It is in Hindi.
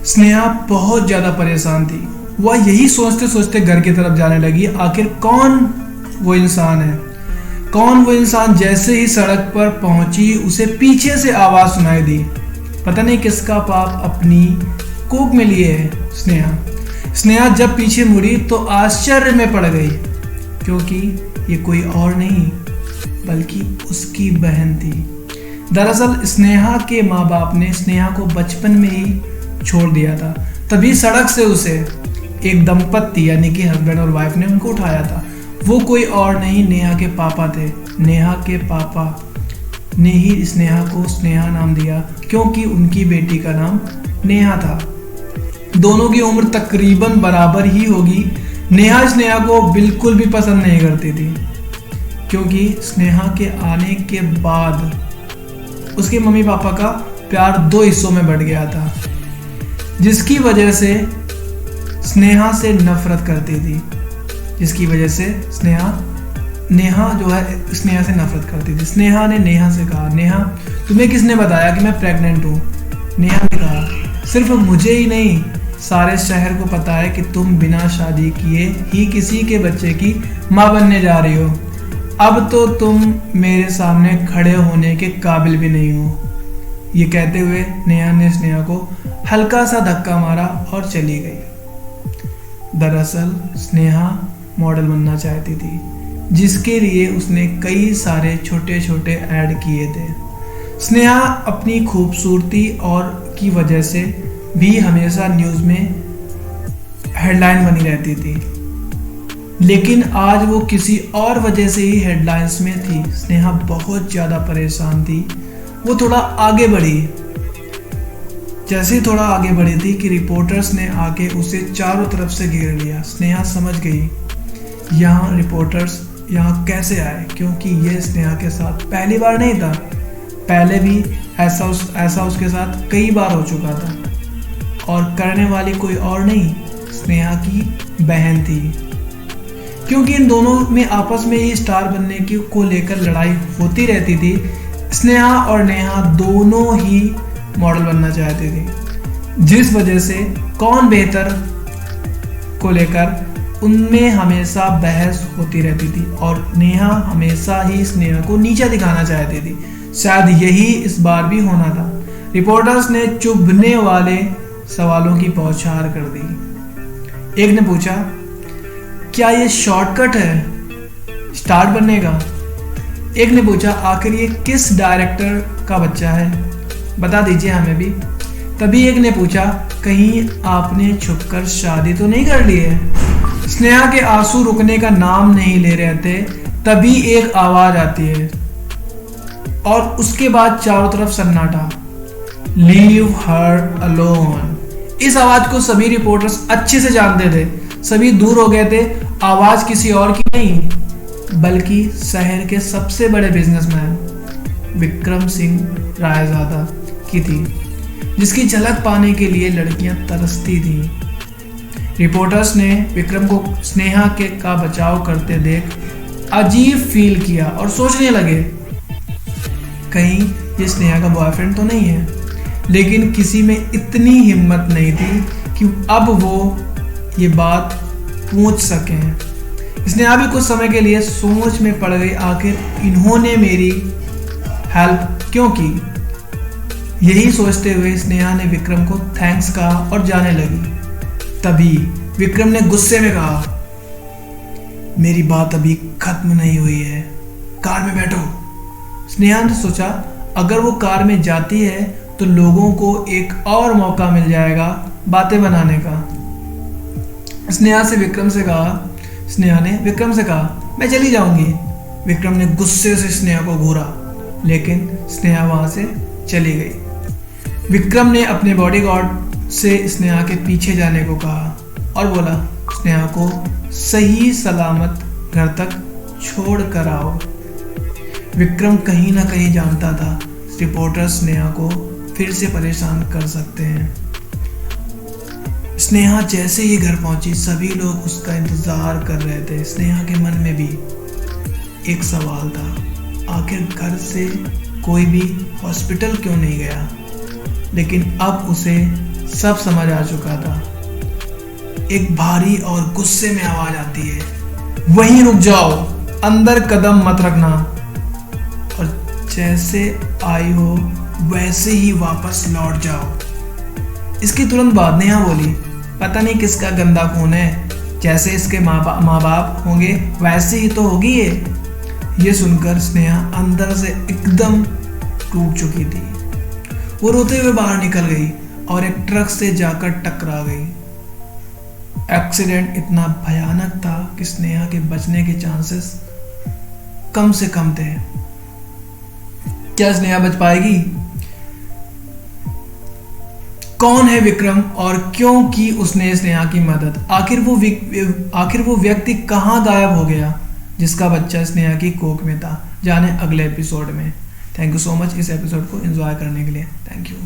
स्नेहा बहुत ज्यादा परेशान थी। वह यही सोचते सोचते घर की तरफ जाने लगी, आखिर कौन वो इंसान है, कौन वो इंसान। जैसे ही सड़क पर पहुंची उसे पीछे से आवाज सुनाई दी। पता नहीं किसका पाप अपनी कोख में लिए है स्नेहा जब पीछे मुड़ी तो आश्चर्य में पड़ गई, क्योंकि ये कोई और नहीं बल्कि उसकी बहन थी। दरअसल स्नेहा के माँ बाप ने स्नेहा को बचपन में ही छोड़ दिया था। तभी सड़क से उसे एक दंपत्ति यानी कि हस्बैंड और वाइफ ने उनको उठाया था। वो कोई और नहीं नेहा के पापा थे। नेहा के पापा ने ही स्नेहा को स्नेहा नाम दिया, क्योंकि उनकी बेटी का नाम नेहा था। दोनों की उम्र तकरीबन बराबर ही होगी। नेहा स्नेहा को बिल्कुल भी पसंद नहीं करती थी, क्योंकि स्नेहा के आने के बाद उसके मम्मी पापा का प्यार दो हिस्सों में बढ़ गया था, जिसकी वजह से स्नेहा से नफरत करती थी। जिसकी वजह से नेहा जो है स्नेहा से नफरत करती थी। स्नेहा ने नेहा से कहा, नेहा तुम्हें किसने बताया कि मैं प्रेग्नेंट हूँ? नेहा ने कहा, सिर्फ मुझे ही नहीं सारे शहर को पता है कि तुम बिना शादी किए ही किसी के बच्चे की माँ बनने जा रही हो। अब तो तुम मेरे सामने खड़े होने के काबिल भी नहीं हो। ये कहते हुए नेहा ने स्नेहा को हल्का सा धक्का मारा और चली गई। दरअसल स्नेहा मॉडल बनना चाहती थी, जिसके लिए उसने कई सारे छोटे छोटे ऐड किए थे। स्नेहा अपनी खूबसूरती और की वजह से भी हमेशा न्यूज़ में हेडलाइन बनी रहती थी, लेकिन आज वो किसी और वजह से ही हेडलाइंस में थी। स्नेहा बहुत ज़्यादा परेशान थी। वो थोड़ा आगे बढ़ी। जैसे ही थोड़ा आगे बढ़ी थी कि रिपोर्टर्स ने आके उसे चारों तरफ से घेर लिया। स्नेहा समझ गई यहाँ रिपोर्टर्स यहाँ कैसे आए, क्योंकि ये स्नेहा के साथ पहली बार नहीं था। पहले भी ऐसा उसके साथ कई बार हो चुका था, और करने वाली कोई और नहीं स्नेहा की बहन थी, क्योंकि इन दोनों में आपस में ही स्टार बनने की को लेकर लड़ाई होती रहती थी। स्नेहा और नेहा दोनों ही मॉडल बनना चाहते थे, जिस वजह से कौन बेहतर को लेकर उनमें हमेशा बहस होती रहती थी, और नेहा हमेशा ही स्नेहा को नीचा दिखाना चाहती थी। शायद यही इस बार भी होना था। रिपोर्टर्स ने चुभने वाले सवालों की बौछार कर दी। एक ने पूछा, क्या ये शॉर्टकट है स्टार बनने का? एक ने पूछा, आखिर ये किस डायरेक्टर का बच्चा है, बता दीजिए हमें भी। तभी एक ने पूछा, कहीं आपने छुपकर शादी तो नहीं कर ली है? स्नेहा के आंसू रुकने का नाम नहीं ले रहे थे। तभी एक आवाज आती है और उसके बाद चारों तरफ सन्नाटा। Leave her alone. इस आवाज को सभी रिपोर्टर्स अच्छे से जानते थे। सभी दूर हो गए थे। आवाज किसी और की नहीं बल्कि शहर के सबसे बड़े बिजनेसमैन विक्रम सिंह रायजादा की थी, जिसकी झलक पाने के लिए लड़कियां तरसती थी। रिपोर्टर्स ने विक्रम को स्नेहा के का बचाव करते देख अजीब फील किया और सोचने लगे, कहीं ये स्नेहा का बॉयफ्रेंड तो नहीं है। लेकिन किसी में इतनी हिम्मत नहीं थी कि अब वो ये बात पूछ सकें। स्नेहा भी कुछ समय के लिए सोच में पड़ गई, आखिर इन्होंने मेरी हेल्प क्यों की। यही सोचते हुए स्नेहा ने विक्रम को थैंक्स कहा और जाने लगी। तभी विक्रम ने गुस्से में कहा, मेरी बात अभी खत्म नहीं हुई है, कार में बैठो। स्नेहा ने सोचा, अगर वो कार में जाती है तो लोगों को एक और मौका मिल जाएगा बातें बनाने का। स्नेहा ने विक्रम से कहा, मैं चली जाऊंगी। विक्रम ने गुस्से से स्नेहा को घूरा, लेकिन स्नेहा वहां से चली गई। विक्रम ने अपने बॉडीगार्ड से स्नेहा के पीछे जाने को कहा और बोला, स्नेहा को सही सलामत घर तक छोड़ कर आओ। विक्रम कहीं ना कहीं जानता था रिपोर्टर्स स्नेहा को फिर से परेशान कर सकते हैं। स्नेहा जैसे ही घर पहुंची सभी लोग उसका इंतजार कर रहे थे। स्नेहा के मन में भी एक सवाल था, आखिर घर से कोई भी हॉस्पिटल क्यों नहीं गया। लेकिन अब उसे सब समझ आ चुका था। एक भारी और गुस्से में आवाज आती है, वहीं रुक जाओ, अंदर कदम मत रखना, और जैसे आई हो वैसे ही वापस लौट जाओ। इसके तुरंत बाद नेहा बोली, पता नहीं किसका गंदा खून है, जैसे इसके माँ बाप होंगे वैसे ही तो होगी ये सुनकर स्नेहा अंदर से एकदम टूट चुकी थी। वो रोते हुए बाहर निकल गई और एक ट्रक से जाकर टकरा गई। एक्सीडेंट इतना भयानक था कि स्नेहा के बचने के चांसेस कम से कम थे। क्या स्नेहा बच पाएगी? कौन है विक्रम और क्यों की उसने स्नेहा की मदद? आखिर वो व्यक्ति कहाँ गायब हो गया जिसका बच्चा स्नेहा की कोख में था? जाने अगले एपिसोड में। थैंक यू सो मच इस एपिसोड को एंजॉय करने के लिए। Thank you.